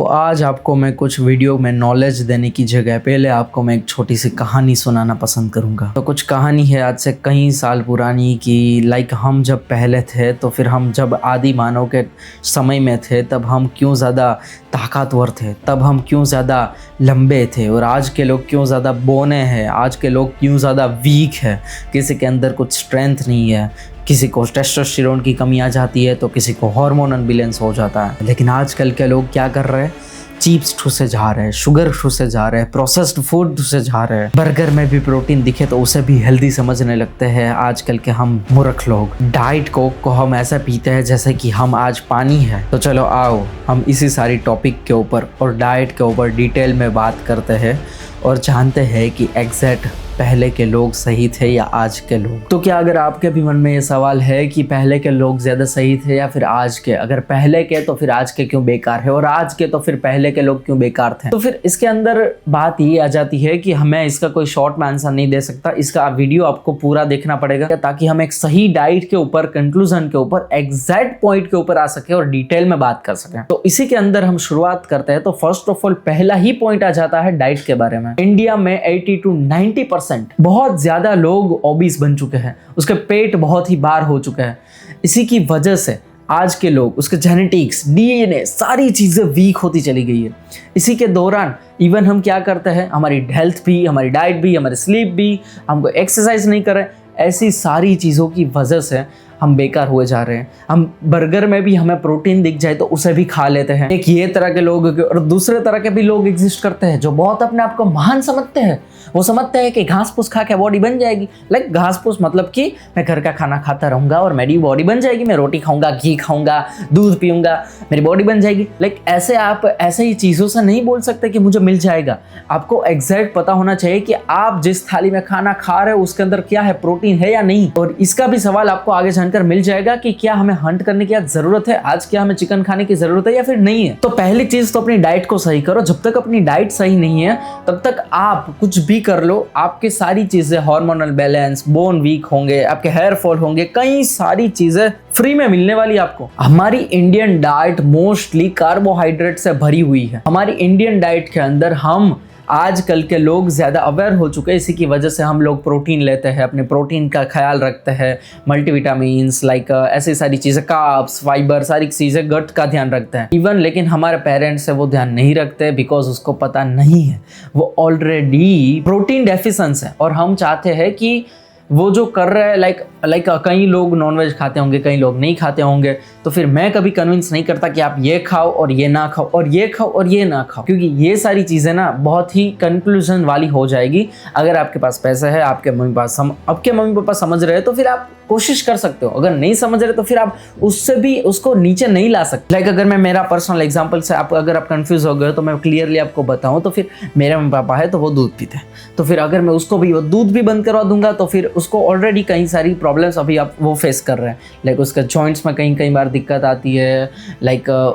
आज आपको मैं कुछ वीडियो में नॉलेज देने की जगह पहले आपको मैं एक छोटी सी कहानी सुनाना पसंद करूंगा। तो कुछ कहानी है आज से कई साल पुरानी कि हम जब पहले थे तो फिर हम जब आदि मानव के समय में थे तब हम क्यों ज़्यादा ताकतवर थे, तब हम क्यों ज़्यादा लंबे थे, और आज के लोग क्यों ज़्यादा बौने हैं, आज के लोग क्यों ज़्यादा वीक है, किसी के अंदर कुछ स्ट्रेंथ नहीं है, किसी को टेस्टोस्टेरोन की कमी आ जाती है तो किसी को हार्मोन अनबैलेंस हो जाता है। लेकिन आजकल के लोग क्या कर रहे हैं, चिप्स ठूसे जा रहे हैं, शुगर ठूसे जा रहे हैं, प्रोसेस्ड फूड ठूसे जा रहे हैं, बर्गर में भी प्रोटीन दिखे तो उसे भी हेल्दी समझने लगते हैं। आजकल के हम मूर्ख लोग डाइट कोक को हम ऐसा पीते हैं जैसे कि हम आज पानी है। तो चलो आओ हम इसी सारी टॉपिक के ऊपर और डाइट के ऊपर डिटेल में बात करते हैं और जानते हैं कि एग्जैक्ट पहले के लोग सही थे या आज के लोग। तो क्या अगर आपके भी मन में ये सवाल है कि पहले के लोग ज़्यादा सही थे या फिर आज के, अगर पहले के तो फिर आज के क्यों बेकार है और आज के तो फिर पहले के लोग क्यों बेकार थे, तो फिर इसके अंदर बात ये आ जाती है कि हमें इसका कोई शॉर्ट में आंसर नहीं दे सकता। इसका वीडियो आपको पूरा देखना पड़ेगा ताकि हम एक सही डाइट के ऊपर, कंक्लूजन के ऊपर, एग्जैक्ट पॉइंट के ऊपर आ सके और डिटेल में बात कर सके। तो इसी के अंदर हम शुरुआत करते हैं। तो फर्स्ट ऑफ ऑल पहला ही पॉइंट आ जाता है डाइट के बारे में। इंडिया में 80 to 90% बहुत ज्यादा लोग ओबीस बन चुके हैं, उसके पेट बहुत ही बार हो चुके हैं। इसी की वजह से आज के लोग, उसके जेनेटिक्स, डीएनए, सारी चीजें वीक होती चली गई है। इसी के दौरान इवन हम क्या करते हैं, हमारी हेल्थ भी, हमारी डाइट भी, हमारी स्लीप भी, हमको एक्सरसाइज नहीं कर रहे, ऐसी सारी चीज़ों की वजह से हम बेकार हुए जा रहे हैं। हम बर्गर में भी हमें प्रोटीन दिख जाए तो उसे भी खा लेते हैं। एक ये तरह के लोग और दूसरे तरह के भी लोग एग्जिस्ट करते हैं जो बहुत अपने आप को महान समझते हैं। वो समझते हैं कि घास फूस खा के बॉडी बन जाएगी। लाइक घास फूस मतलब कि मैं घर का खाना खाता रहूँगा और मेरी बॉडी बन जाएगी, मैं रोटी खाऊंगा, घी खाऊंगा, दूध पीऊंगा, मेरी बॉडी बन जाएगी। लाइक ऐसे आप ऐसे ही चीज़ों से नहीं बोल सकते कि मुझे मिल जाएगा। आपको एग्जैक्ट पता होना चाहिए कि आप जिस थाली में खाना खा रहे हो उसके अंदर क्या है, प्रोटीन है या नहीं। और इसका भी सवाल आपको आगे जानकर मिल जाएगा कि क्या हमें हंट करने की जरूरत है, आज क्या हमें चिकन खाने की जरूरत है या फिर नहीं है। तो पहली चीज तो अपनी डाइट को सही करो। जब तक अपनी डाइट सही नहीं है तब तक आप कुछ भी कर लो, आपके सारी चीजें, हार्मोनल बैलेंस, बोन वीक होंगे, आपके हेयर फॉल होंगे, कई सारी चीजें फ्री में मिलने वाली आपको। हमारी इंडियन डाइट मोस्टली कार्बोहाइड्रेट से भरी हुई है। हमारी इंडियन डाइट के अंदर हम आजकल के लोग ज़्यादा अवेयर हो चुके हैं। इसी की वजह से हम लोग प्रोटीन लेते हैं, अपने प्रोटीन का ख्याल रखते हैं, मल्टीविटामिन्स, ऐसी सारी चीज़ें, कार्ब्स, फाइबर, सारी चीज़ें, गट का ध्यान रखते हैं इवन। लेकिन हमारे पेरेंट्स है वो ध्यान नहीं रखते बिकॉज उसको पता नहीं है, वो ऑलरेडी प्रोटीन डेफिशिएंसी है। और हम चाहते हैं कि वो जो कर रहे हैं, लाइक कई लोग नॉनवेज खाते होंगे, कई लोग नहीं खाते होंगे, तो फिर मैं कभी कन्विंस नहीं करता कि आप ये खाओ और ये ना खाओ और ये खाओ और ये ना खाओ, क्योंकि ये सारी चीज़ें ना बहुत ही कंक्लूजन वाली हो जाएगी। अगर आपके पास पैसा है, आपके मम्मी पापा समझ रहे हैं तो फिर आप कोशिश कर सकते हो। अगर नहीं समझ रहे तो फिर आप उससे भी उसको नीचे नहीं ला सकते। अगर मैं मेरा पर्सनल एग्जांपल से अगर आप कंफ्यूज हो गए तो मैं क्लियरली आपको बताऊं, तो फिर मेरे मम्मी पापा है तो वो दूध पीते हैं, तो फिर अगर मैं उसको भी वो दूध भी बंद करवा दूंगा तो फिर उसको ऑलरेडी कई सारी प्रॉब्लम्स अभी आप वो फेस कर रहे हैं। उसके जॉइंट्स में कई बार दिक्कत आती है,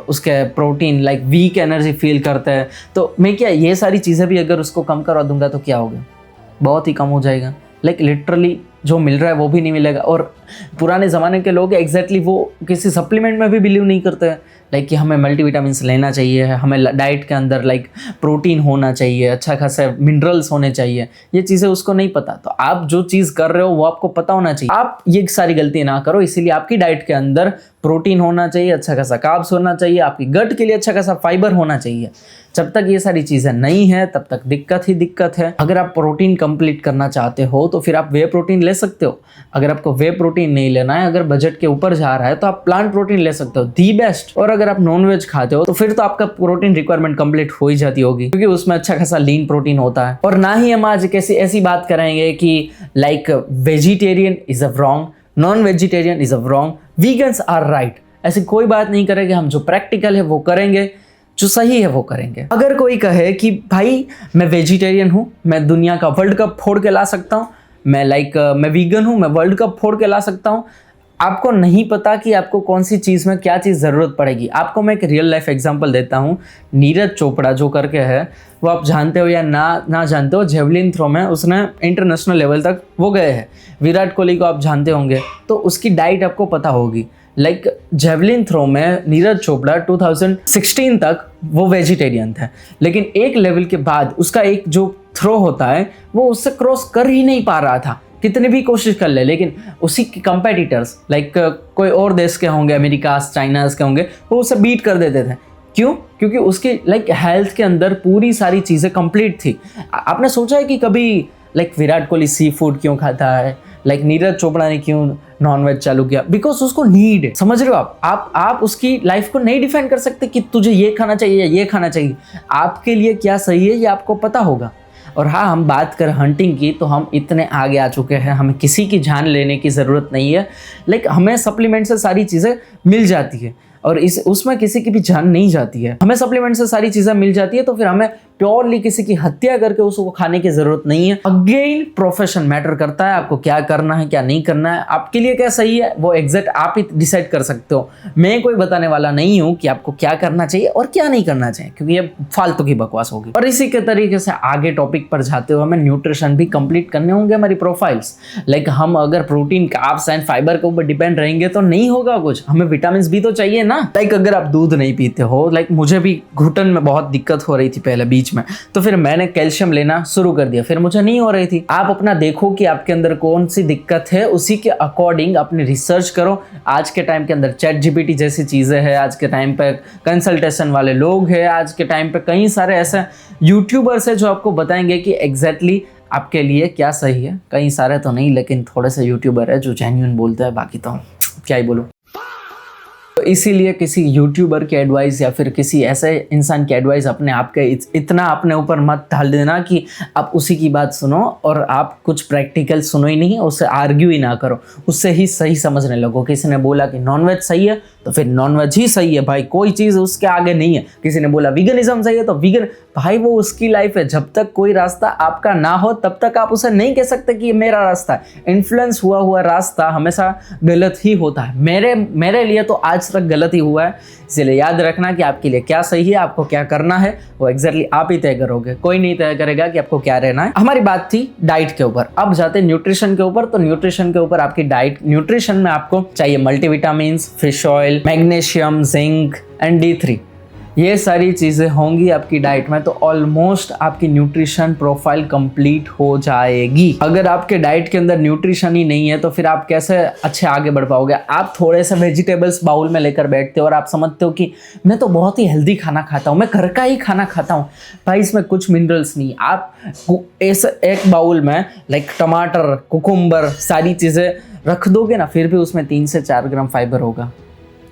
उसके प्रोटीन वीक एनर्जी फील करता है। तो मैं क्या ये सारी चीज़ें भी अगर उसको कम करवा दूंगा तो क्या होगा, बहुत ही कम हो जाएगा। लिटरली जो मिल रहा है वो भी नहीं मिलेगा। और पुराने ज़माने के लोग एग्जैक्टली वो किसी सप्लीमेंट में भी बिलीव नहीं करते हैं, कि हमें मल्टीविटामिन्स लेना चाहिए, हमें डाइट के अंदर प्रोटीन होना चाहिए, अच्छा खासा मिनरल्स होने चाहिए। ये चीज़ें उसको नहीं पता। तो आप जो चीज़ कर रहे हो वो आपको पता होना चाहिए। आप ये सारी गलती ना करो, इसीलिए आपकी डाइट के अंदर प्रोटीन होना चाहिए, अच्छा खासा कार्ब्स होना चाहिए, आपकी गट के लिए अच्छा खासा फाइबर होना चाहिए। जब तक ये सारी चीज़ें नहीं है तब तक दिक्कत ही दिक्कत है। अगर आप प्रोटीन कंप्लीट करना चाहते हो तो फिर आप वे प्रोटीन ले सकते हो। अगर आपको वे प्रोटीन नहीं लेना है, अगर बजट के ऊपर जा रहा है, तो आप प्लांट प्रोटीन ले सकते हो, दी बेस्ट। और अगर आप नॉनवेज खाते हो तो फिर तो आपका प्रोटीन रिक्वायरमेंट कंप्लीट हो ही जाती होगी, क्योंकि उसमें अच्छा खासा लीन प्रोटीन होता है। और ना ही हम आज ऐसी बात करेंगे कि vegetarian is a wrong, non vegetarian is a wrong, vegans are right. ऐसी कोई बात नहीं करेंगे। हम जो प्रैक्टिकल है वो करेंगे, जो सही है वो करेंगे। अगर कोई कहे कि भाई मैं वेजिटेरियन हूँ, मैं दुनिया का वर्ल्ड कप फोड़ के ला सकता हूँ, मैं वीगन हूँ, मैं वर्ल्ड कप फोड़ के ला सकता हूँ, आपको नहीं पता कि आपको कौन सी चीज़ में क्या चीज़ ज़रूरत पड़ेगी। आपको मैं एक रियल लाइफ एग्जांपल देता हूँ। नीरज चोपड़ा जो करके है, वो आप जानते हो या ना जानते हो, जेवलिन थ्रो में उसने इंटरनेशनल लेवल तक वो गए हैं। विराट कोहली को आप जानते होंगे, तो उसकी डाइट आपको पता होगी। लाइक जेवलिन थ्रो में नीरज चोपड़ा 2016 तक वो वेजिटेरियन था, लेकिन एक लेवल के बाद उसका एक जो थ्रो होता है वो उससे क्रॉस कर ही नहीं पा रहा था, कितनी भी कोशिश कर ले। लेकिन उसी के कंपेटिटर्स लाइक कोई और देश के होंगे, अमेरिका चाइना के होंगे, वो उसे बीट कर देते थे। क्यों? क्योंकि उसकी लाइक हेल्थ के अंदर पूरी सारी चीज़ें कंप्लीट थी। आपने सोचा है कि कभी like Virat Kohli sea food क्यों खाता है, लाइक नीरज चोपड़ा ने क्यों नॉनवेज चालू किया? बिकॉज उसको नीड है, समझ रहे हो आप उसकी लाइफ को नहीं डिफाइन कर सकते कि तुझे ये खाना चाहिए या ये खाना चाहिए। आपके लिए क्या सही है ये आपको पता होगा। और हाँ, हम बात कर हंटिंग की तो हम इतने आगे आ चुके हैं, हमें किसी की जान लेने की ज़रूरत नहीं है। लाइक हमें सप्लीमेंट से सारी चीज़ें मिल जाती है और उसमें किसी की भी जान नहीं जाती है। हमें सप्लीमेंट से सारी चीज़ें मिल जाती है, तो फिर हमें प्योरली किसी की हत्या करके उसको खाने की ज़रूरत नहीं है। अगेन प्रोफेशन मैटर करता है, आपको क्या करना है क्या नहीं करना है, आपके लिए क्या सही है वो एग्जैक्ट आप ही डिसाइड कर सकते हो। मैं कोई बताने वाला नहीं हूँ कि आपको क्या करना चाहिए और क्या नहीं करना चाहिए, क्योंकि ये फालतू की बकवास होगी। और इसी के तरीके से आगे टॉपिक पर जाते हुए हमें न्यूट्रिशन भी कंप्लीट करने होंगे हमारी प्रोफाइल्स। लाइक हम अगर प्रोटीन, कार्ब्स एंड फाइबर के ऊपर डिपेंड रहेंगे तो नहीं होगा कुछ, हमें विटामिन भी तो चाहिए ना। लाइक अगर आप दूध नहीं पीते हो, लाइक मुझे भी घुटन में बहुत दिक्कत हो रही थी पहले बीच में, तो फिर मैंने कैल्शियम लेना शुरू कर दिया, फिर मुझे नहीं हो रही थी। आप अपना देखो कि आपके अंदर कौन सी दिक्कत है, उसी के अकॉर्डिंग अपनी रिसर्च करो। आज के टाइम के अंदर चैट जीपीटी जैसी चीज़ें हैं, आज के टाइम पे कंसल्टेशन वाले लोग हैं, आज के टाइम पे कई सारे ऐसे यूट्यूबर्स हैं जो आपको बताएंगे कि एग्जैक्टली आपके लिए क्या सही है। कई सारे तो नहीं, लेकिन थोड़े से यूट्यूबर है जो जेन्युइन बोलते हैं, बाकी तो क्या ही बोलूँ। तो इसीलिए किसी यूट्यूबर की एडवाइस या फिर किसी ऐसे इंसान की एडवाइस अपने आप के इतना अपने ऊपर मत डाल देना कि आप उसी की बात सुनो और आप कुछ प्रैक्टिकल सुनो ही नहीं, उससे आर्ग्यू ही ना करो, उससे ही सही समझने लगो। किसी ने बोला कि नॉनवेज सही है तो फिर नॉनवेज ही सही है भाई, कोई चीज़ उसके आगे नहीं है। किसी ने बोला वीगनिज्म सही है तो वीगन, भाई वो उसकी लाइफ है। जब तक कोई रास्ता आपका ना हो तब तक आप उसे नहीं कह सकते कि ये मेरा रास्ता है। इन्फ्लुएंस हुआ रास्ता हमेशा गलत ही होता है। मेरे लिए तो आज तक गलत ही हुआ है। इसलिए याद रखना कि आपके लिए क्या सही है, आपको क्या करना है, वो एग्जैक्टली आप ही तय करोगे, कोई नहीं तय करेगा कि आपको क्या रहना है। हमारी बात थी डाइट के ऊपर, अब जाते हैं न्यूट्रिशन के ऊपर। तो न्यूट्रिशन के ऊपर आपकी डाइट, न्यूट्रिशन में आपको चाहिए multivitamin, fish oil, magnesium, zinc and D3। ये सारी चीज़ें होंगी आपकी डाइट में तो ऑलमोस्ट आपकी न्यूट्रिशन प्रोफाइल कंप्लीट हो जाएगी। अगर आपके डाइट के अंदर न्यूट्रिशन ही नहीं है तो फिर आप कैसे अच्छे आगे बढ़ पाओगे? आप थोड़े से वेजिटेबल्स बाउल में लेकर बैठते हो और आप समझते हो कि मैं तो बहुत ही हेल्दी खाना खाता हूँ, मैं घर का ही खाना खाता हूँ। भाई इसमें कुछ मिनरल्स नहीं। आप ऐसे एक बाउल में लाइक टमाटर, कुकुम्बर, सारी चीज़ें रख दोगे ना, फिर भी उसमें 3 से 4 ग्राम फाइबर होगा।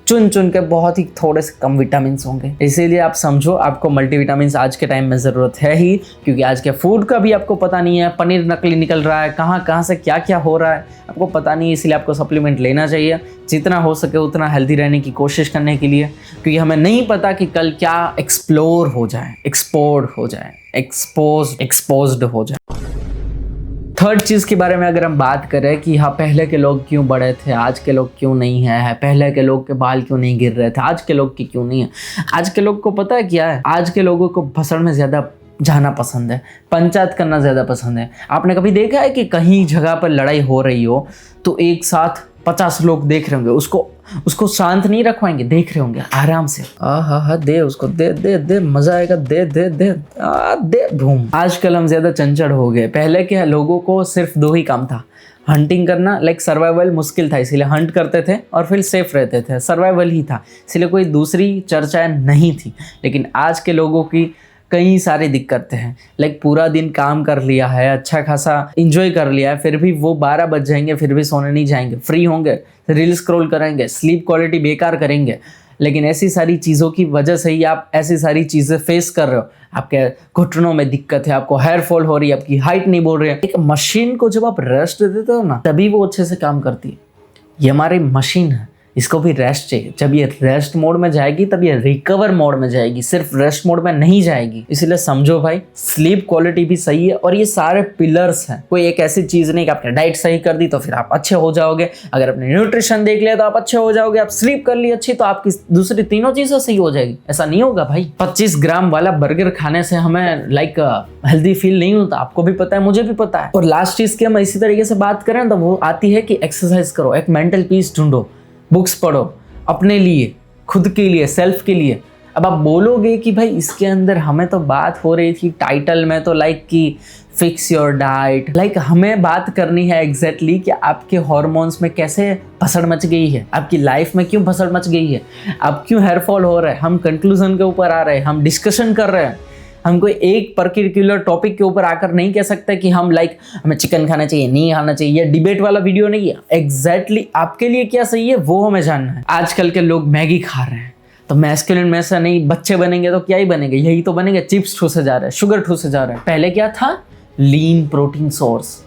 चुन चुन के बहुत ही थोड़े से कम विटामिन होंगे। इसीलिए आप समझो आपको मल्टीविटामिन आज के टाइम में ज़रूरत है ही, क्योंकि आज के फूड का भी आपको पता नहीं है। पनीर नकली निकल रहा है, कहाँ से क्या क्या हो रहा है आपको पता नहीं है। इसलिए आपको सप्लीमेंट लेना चाहिए, जितना हो सके उतना हेल्दी रहने की कोशिश करने के लिए, क्योंकि हमें नहीं पता कि कल क्या एक्सप्लोर हो जाए, एक्सपोर्ड हो जाए, एक्सपोज्ड हो जाए। थर्ड चीज़ के बारे में अगर हम बात करें कि हाँ पहले के लोग क्यों बड़े थे, आज के लोग क्यों नहीं है, पहले के लोग के बाल क्यों नहीं गिर रहे थे, आज के लोग की क्यों नहीं है। आज के लोग को पता है क्या है? आज के लोगों को भसड़ में ज़्यादा जाना पसंद है, पंचायत करना ज़्यादा पसंद है। आपने कभी देखा है कि कहीं जगह पर लड़ाई हो रही हो तो एक साथ 50 लोग देख रहे होंगे, उसको शांत नहीं रखवाएंगे, देख रहे होंगे आराम से, हा दे उसको, दे मजा आएगा, दे धूम। आजकल हम ज्यादा चंचल हो गए। पहले के लोगों को सिर्फ 2 ही काम था, हंटिंग करना। लाइक सर्वाइवल मुश्किल था इसीलिए हंट करते थे और फिर सेफ रहते थे, सर्वाइवल ही था, इसलिए कोई दूसरी चर्चाएं नहीं थी। लेकिन आज के लोगों की कई सारी दिक्कतें हैं। लाइक पूरा दिन काम कर लिया है, अच्छा खासा इंजॉय कर लिया है, फिर भी वो 12 बज जाएंगे फिर भी सोने नहीं जाएंगे, फ्री होंगे, रील स्क्रॉल करेंगे, स्लीप क्वालिटी बेकार करेंगे। लेकिन ऐसी सारी चीज़ों की वजह से ही आप ऐसी सारी चीज़ें फेस कर रहे हो। आपके घुटनों में दिक्कत है, आपको हेयर फॉल हो रही है, आपकी हाइट नहीं बढ़ रही है। एक मशीन को जब आप रेस्ट देते हो ना, तभी वो अच्छे से काम करती है। ये हमारी मशीन है, इसको भी रेस्ट चाहिए। जब ये रेस्ट मोड में जाएगी तब ये रिकवर मोड में जाएगी, सिर्फ रेस्ट मोड में नहीं जाएगी। इसलिए समझो भाई, स्लीप क्वालिटी भी सही है और ये सारे पिलर्स हैं। कोई एक ऐसी चीज़ नहीं कि आपने डाइट सही कर दी तो फिर आप अच्छे हो जाओगे, अगर आपने न्यूट्रिशन देख लिया तो आप अच्छे हो जाओगे, आप स्लीप कर ली अच्छी तो आपकी दूसरी तीनों चीज़ें सही हो जाएगी। ऐसा नहीं होगा भाई। 25 ग्राम वाला बर्गर खाने से हमें लाइक हेल्दी फील नहीं होता, आपको भी पता है, मुझे भी पता है। और लास्ट चीज़ की हम इसी तरीके से बात करें तो वो आती है कि एक्सरसाइज करो, एक मेंटल पीस ढूंढो। बुक्स पढ़ो अपने लिए, खुद के लिए, सेल्फ के लिए। अब आप बोलोगे कि भाई इसके अंदर हमें तो बात हो रही थी टाइटल में तो लाइक कि फिक्स योर डाइट, लाइक हमें बात करनी है एग्जैक्टली कि आपके हार्मोन्स में कैसे भसड़ मच गई है, आपकी लाइफ में क्यों भसड़ मच गई है, आप क्यों हेयर फॉल हो रहा है। हम कंक्लूजन के ऊपर आ रहे हैं, हम डिस्कशन कर रहे हैं। हम कोई एक पर्टिकुलर टॉपिक के ऊपर आकर नहीं कह सकते कि हम लाइक हमें चिकन खाना चाहिए, नहीं खाना चाहिए। ये डिबेट वाला वीडियो नहीं है। एग्जैक्टली आपके लिए क्या सही है वो हमें जानना है। आजकल के लोग मैगी खा रहे हैं तो मैस्कुलिन में से नहीं बच्चे बनेंगे तो क्या ही बनेंगे, यही तो बनेंगे। चिप्स ठूसे जा रहे हैं, शुगर ठूसे जा रहे हैं। पहले क्या था, लीन प्रोटीन सोर्स।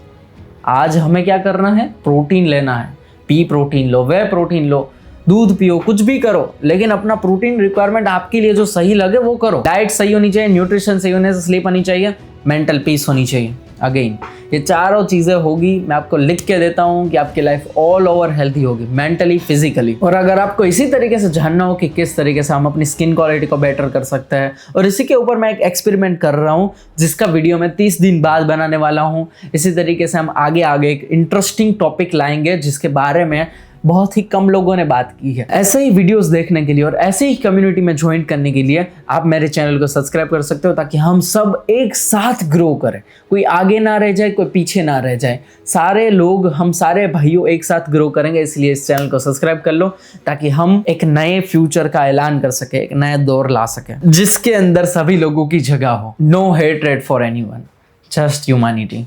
आज हमें क्या करना है, प्रोटीन लेना है। पी प्रोटीन लो, वे प्रोटीन लो, दूध पियो, कुछ भी करो, लेकिन अपना प्रोटीन रिक्वायरमेंट आपके लिए जो सही लगे वो करो। डाइट सही होनी चाहिए, न्यूट्रिशन सही होने से स्लीप आनी चाहिए, मेंटल पीस होनी चाहिए। अगेन ये चारों चीज़ें होगी, मैं आपको लिख के देता हूँ कि आपकी लाइफ ऑल ओवर हेल्थी होगी, मेंटली, फिजिकली। और अगर आपको इसी तरीके से जानना हो कि किस तरीके से हम अपनी स्किन क्वालिटी को बेटर कर सकते हैं, और इसी के ऊपर मैं एक एक्सपेरिमेंट कर रहा हूँ जिसका वीडियो मैं 30 दिन बाद बनाने वाला हूँ। इसी तरीके से हम आगे एक इंटरेस्टिंग टॉपिक लाएंगे जिसके बारे में बहुत ही कम लोगों ने बात की है। ऐसे ही वीडियोस देखने के लिए और ऐसे ही कम्युनिटी में ज्वाइन करने के लिए आप मेरे चैनल को सब्सक्राइब कर सकते हो, ताकि हम सब एक साथ ग्रो करें। कोई आगे ना रह जाए, कोई पीछे ना रह जाए। सारे लोग, हम सारे भाइयों एक साथ ग्रो करेंगे। इसलिए इस चैनल को सब्सक्राइब कर लो ताकि हम एक नए फ्यूचर का ऐलान कर सके, एक नया दौर ला सके जिसके अंदर सभी लोगों की जगह हो। No hatred for anyone, just humanity.